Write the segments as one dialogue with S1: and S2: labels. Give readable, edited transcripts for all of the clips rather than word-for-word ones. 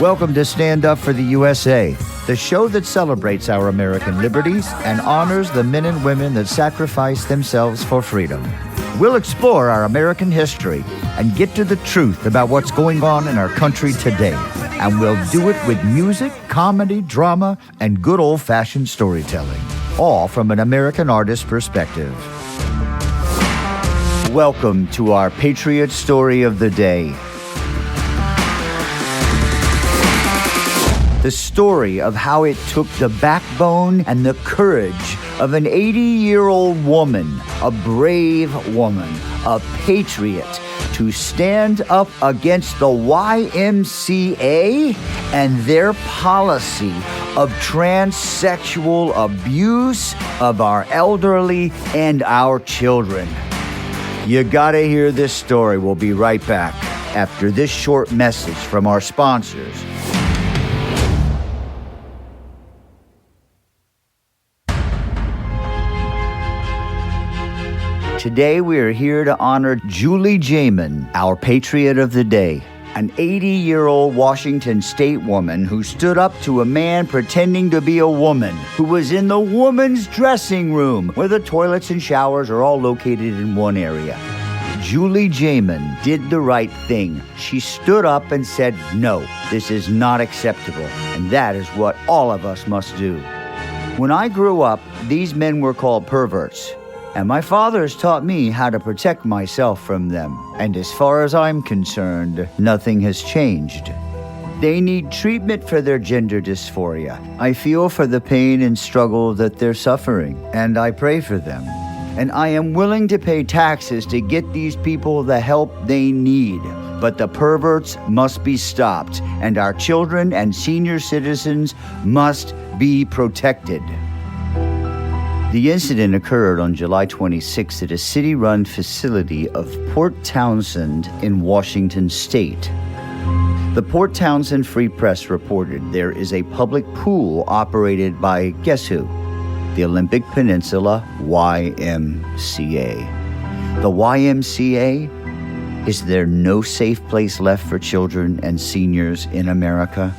S1: Welcome to Stand Up for the USA, the show that celebrates our American liberties and honors the men and women that sacrifice themselves for freedom. We'll explore our American history and get to the truth about what's going on in our country today. And we'll do it with music, comedy, drama, and good old-fashioned storytelling, all from an American artist's perspective. Welcome to our Patriot Story of the Day. The story of how it took the backbone and the courage of an 80-year-old woman, a brave woman, a patriot, to stand up against the YMCA and their policy of transsexual abuse of our elderly and our children. You gotta hear this story. We'll be right back after this short message from our sponsors. Today we are here to honor Julie-Jaman, our Patriot of the Day, an 80-year-old Washington State woman who stood up to a man pretending to be a woman, who was in the woman's dressing room, where the toilets and showers are all located in one area. Julie-Jaman did the right thing. She stood up and said, "No, this is not acceptable," and that is what all of us must do. When I grew up, these men were called perverts. And my father has taught me how to protect myself from them. And as far as I'm concerned, nothing has changed. They need treatment for their gender dysphoria. I feel for the pain and struggle that they're suffering, and I pray for them. And I am willing to pay taxes to get these people the help they need. But the perverts must be stopped, and our children and senior citizens must be protected. The incident occurred on July 26 at a city-run facility of Port Townsend in Washington State. The Port Townsend Free Press reported there is a public pool operated by, guess who? The Olympic Peninsula YMCA. The YMCA? Is there no safe place left for children and seniors in America?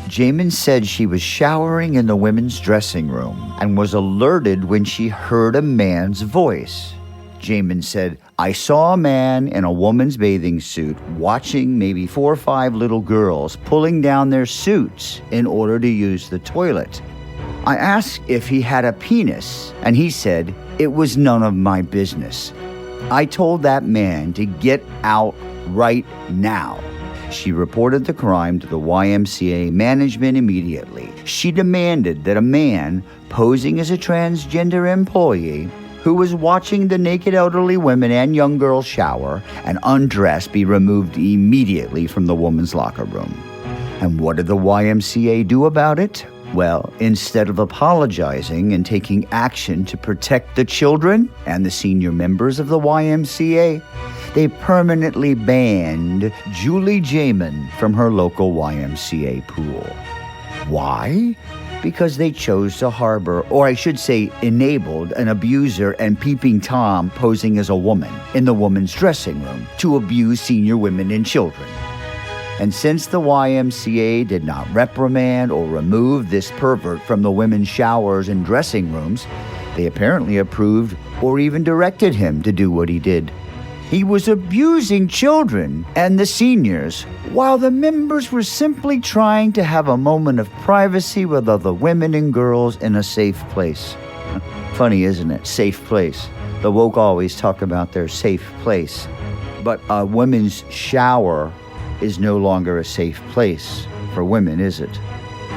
S1: Jaman said she was showering in the women's dressing room and was alerted when she heard a man's voice. Jaman said, "I saw a man in a woman's bathing suit watching maybe 4 or 5 little girls pulling down their suits in order to use the toilet. I asked if he had a penis, and he said, it was none of my business. I told that man to get out right now." She reported the crime to the YMCA management immediately. She demanded that a man posing as a transgender employee who was watching the naked elderly women and young girls shower and undress be removed immediately from the woman's locker room. And what did the YMCA do about it? Well, instead of apologizing and taking action to protect the children and the senior members of the YMCA, they permanently banned Julie-Jaman from her local YMCA pool. Why? Because they chose to harbor, or I should say enabled, an abuser and peeping Tom posing as a woman in the woman's dressing room to abuse senior women and children. And since the YMCA did not reprimand or remove this pervert from the women's showers and dressing rooms, they apparently approved or even directed him to do what he did. He was abusing children and the seniors while the members were simply trying to have a moment of privacy with other women and girls in a safe place. Funny, isn't it? Safe place. The woke always talk about their safe place. But a women's shower is no longer a safe place for women, is it?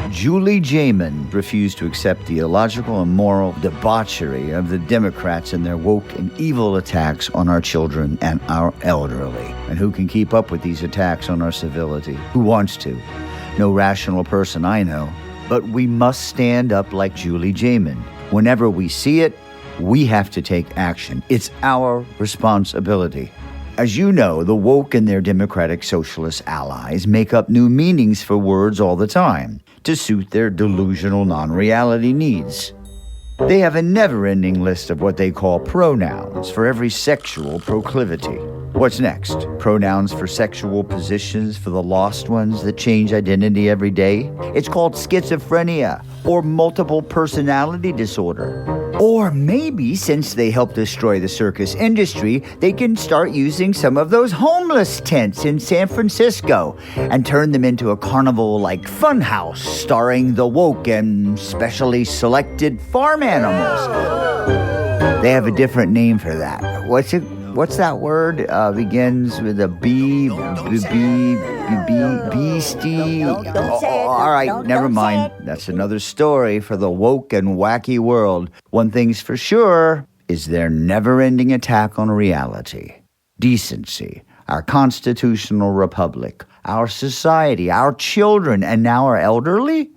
S1: Julie-Jaman refused to accept the illogical and moral debauchery of the Democrats and their woke and evil attacks on our children and our elderly. And who can keep up with these attacks on our civility? Who wants to? No rational person I know. But we must stand up like Julie-Jaman. Whenever we see it, we have to take action. It's our responsibility. As you know, the woke and their democratic socialist allies make up new meanings for words all the time to suit their delusional non-reality needs. They have a never-ending list of what they call pronouns for every sexual proclivity. What's next? Pronouns for sexual positions for the lost ones that change identity every day? It's called schizophrenia or multiple personality disorder. Or maybe, since they help destroy the circus industry, they can start using some of those homeless tents in San Francisco and turn them into a carnival-like funhouse starring the woke and specially selected farm animals. They have a different name for that. What's that word? Begins with a B, beastie. All right, never mind. That's another story for the woke and wacky world. One thing's for sure is their never-ending attack on reality. Decency, our constitutional republic, our society, our children, and now our elderly?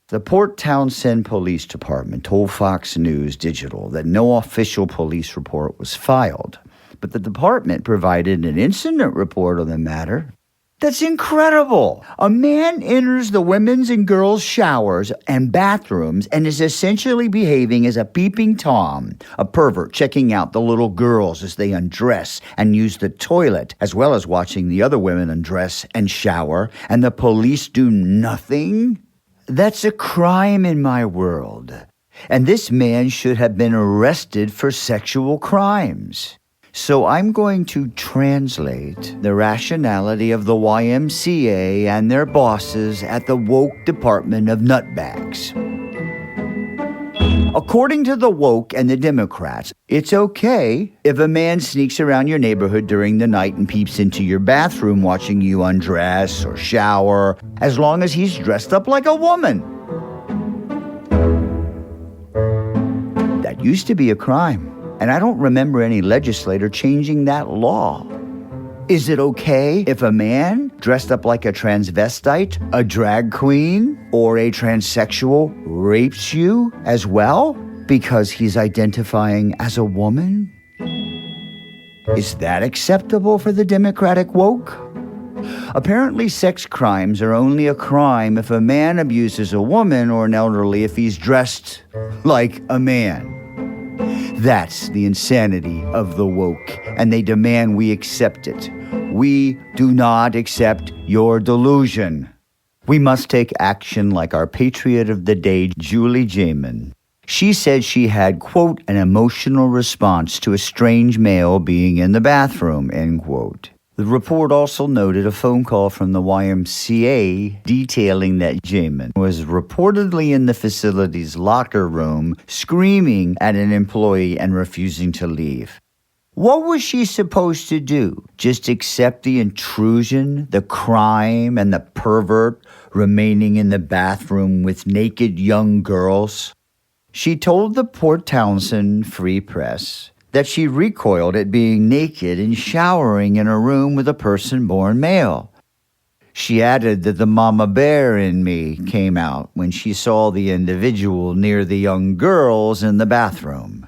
S1: The Port Townsend Police Department told Fox News Digital that no official police report was filed, but the department provided an incident report on the matter. That's incredible! A man enters the women's and girls' showers and bathrooms and is essentially behaving as a peeping Tom, a pervert checking out the little girls as they undress and use the toilet, as well as watching the other women undress and shower, and the police do nothing? That's a crime in my world, and this man should have been arrested for sexual crimes. So I'm going to translate the rationality of the YMCA and their bosses at the woke department of nutbags. According to the woke and the Democrats, it's okay if a man sneaks around your neighborhood during the night and peeps into your bathroom watching you undress or shower, as long as he's dressed up like a woman. That used to be a crime, and I don't remember any legislator changing that law. Is it okay if a man dressed up like a transvestite, a drag queen, or a transsexual rapes you as well because he's identifying as a woman? Is that acceptable for the Democratic woke? Apparently, sex crimes are only a crime if a man abuses a woman or an elderly if he's dressed like a man. That's the insanity of the woke, and they demand we accept it. We do not accept your delusion. We must take action like our patriot of the day, Julie-Jaman. She said she had, quote, an emotional response to a strange male being in the bathroom, end quote. The report also noted a phone call from the YMCA detailing that Jaman was reportedly in the facility's locker room screaming at an employee and refusing to leave. What was she supposed to do? Just accept the intrusion, the crime, and the pervert remaining in the bathroom with naked young girls? She told the Port Townsend Free Press that she recoiled at being naked and showering in a room with a person born male. She added that the mama bear in me came out when she saw the individual near the young girls in the bathroom.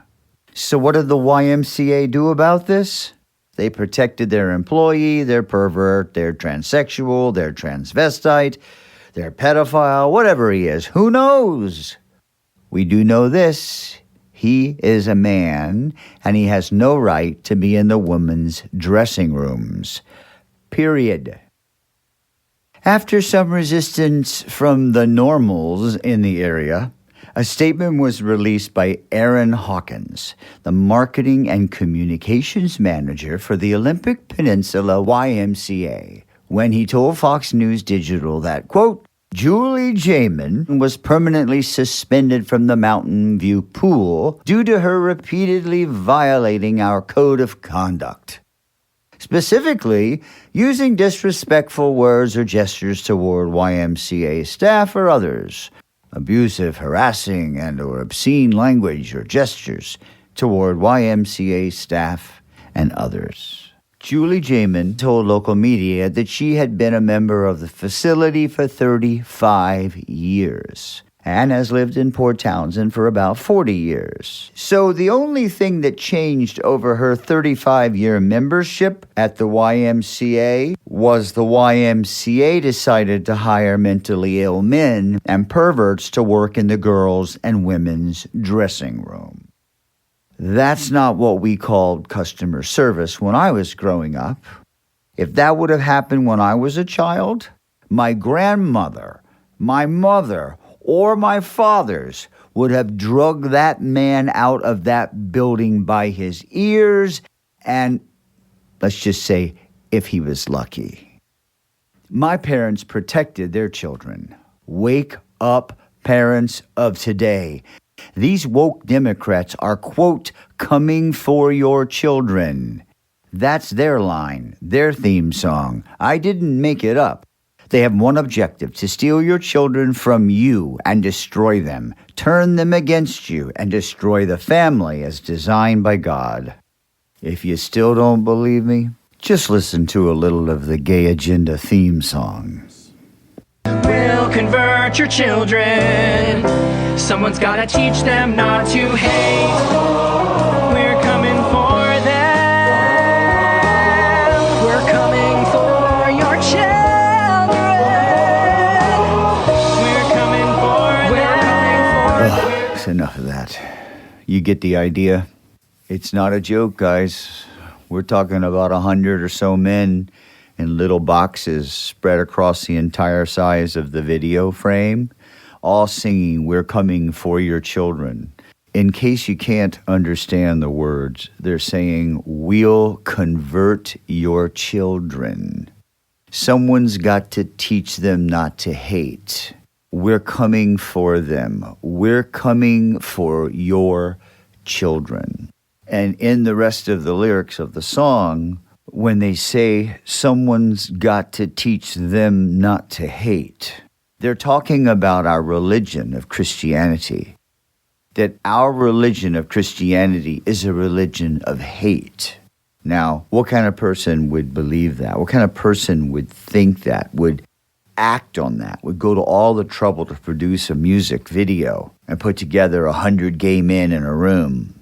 S1: So what did the YMCA do about this? They protected their employee, their pervert, their transsexual, their transvestite, their pedophile, whatever he is. Who knows? We do know this. He is a man, and he has no right to be in the women's dressing rooms. Period. After some resistance from the normals in the area, a statement was released by Aaron Hawkins, the marketing and communications manager for the Olympic Peninsula YMCA, when he told Fox News Digital that, quote, Julie-Jaman was permanently suspended from the Mountain View pool due to her repeatedly violating our code of conduct. Specifically, using disrespectful words or gestures toward YMCA staff or others, abusive, harassing, and or obscene language or gestures toward YMCA staff and others. Julie-Jaman told local media that she had been a member of the facility for 35 years and has lived in Port Townsend for about 40 years. So the only thing that changed over her 35-year membership at the YMCA was the YMCA decided to hire mentally ill men and perverts to work in the girls' and women's dressing room. That's not what we called customer service when I was growing up. If that would have happened when I was a child, my grandmother, my mother, or my fathers would have dragged that man out of that building by his ears and, let's just say, if he was lucky. My parents protected their children. Wake up, parents of today. These woke Democrats are, quote, coming for your children. That's their line, their theme song. I didn't make it up. They have one objective: to steal your children from you and destroy them, turn them against you, and destroy the family as designed by God. If you still don't believe me, just listen to a little of the Gay Agenda theme song.
S2: We'll convert your children. Someone's gotta teach them not to hate. We're coming for them. We're coming for your children. We're coming for them.
S1: It's enough of that. You get the idea? It's not a joke, guys. We're talking about 100 or so men in little boxes spread across the entire size of the video frame, all singing, "We're coming for your children." In case you can't understand the words, they're saying, "We'll convert your children." Someone's got to teach them not to hate. We're coming for them. We're coming for your children. And in the rest of the lyrics of the song, when they say someone's got to teach them not to hate, they're talking about our religion of Christianity. That our religion of Christianity is a religion of hate. Now, what kind of person would believe that? What kind of person would think that, would act on that, would go to all the trouble to produce a music video and put together 100 gay men in a room?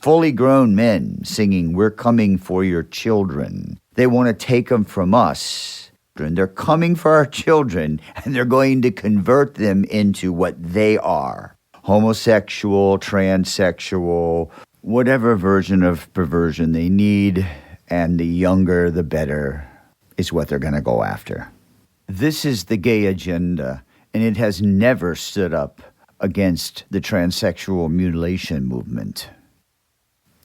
S1: Fully grown men singing, "We're coming for your children." They want to take them from us. They're coming for our children, and they're going to convert them into what they are. Homosexual, transsexual, whatever version of perversion they need, and the younger the better is what they're going to go after. This is the gay agenda, and it has never stood up against the transsexual mutilation movement.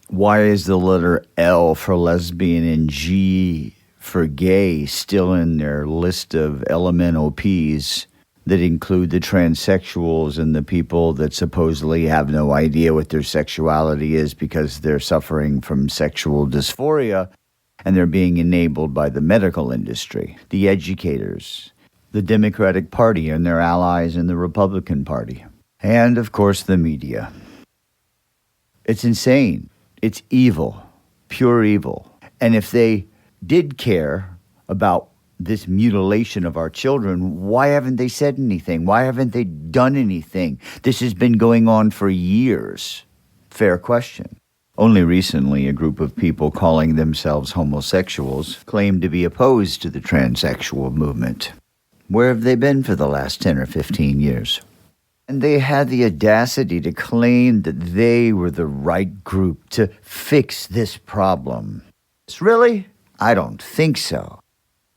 S1: Why is the letter L for lesbian and G for gay still in their list of LMNOPs that include the transsexuals and the people that supposedly have no idea what their sexuality is because they're suffering from sexual dysphoria and they're being enabled by the medical industry, the educators, the Democratic Party and their allies in the Republican Party, and, of course, the media. It's insane. It's evil, pure evil. And if they did care about this mutilation of our children, why haven't they said anything? Why haven't they done anything? This has been going on for years. Fair question. Only recently, a group of people calling themselves homosexuals claimed to be opposed to the transsexual movement. Where have they been for the last 10 or 15 years? And they had the audacity to claim that they were the right group to fix this problem. Really? I don't think so.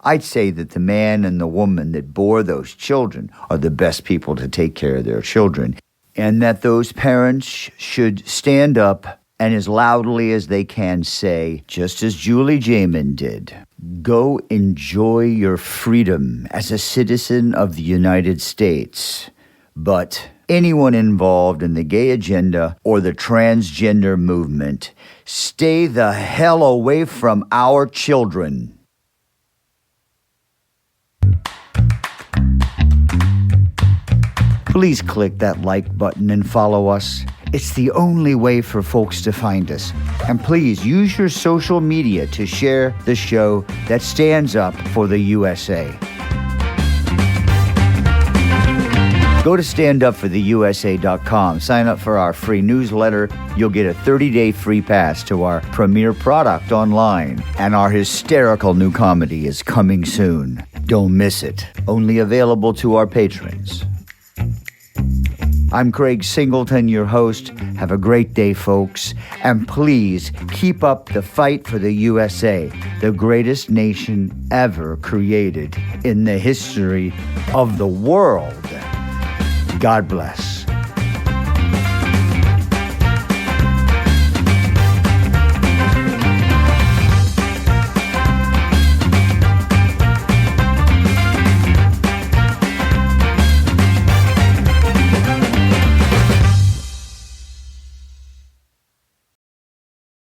S1: I'd say that the man and the woman that bore those children are the best people to take care of their children, and that those parents should stand up and as loudly as they can say, just as Julie-Jaman did, "Go enjoy your freedom as a citizen of the United States." But anyone involved in the gay agenda or the transgender movement, stay the hell away from our children. Please click that like button and follow us. It's the only way for folks to find us. And please use your social media to share the show that stands up for the USA. Go to standupfortheusa.com, sign up for our free newsletter. You'll get a 30-day free pass to our premier product online. And our hysterical new comedy is coming soon. Don't miss it. Only available to our patrons. I'm Craig Singleton, your host. Have a great day, folks. And please keep up the fight for the USA, the greatest nation ever created in the history of the world. God bless.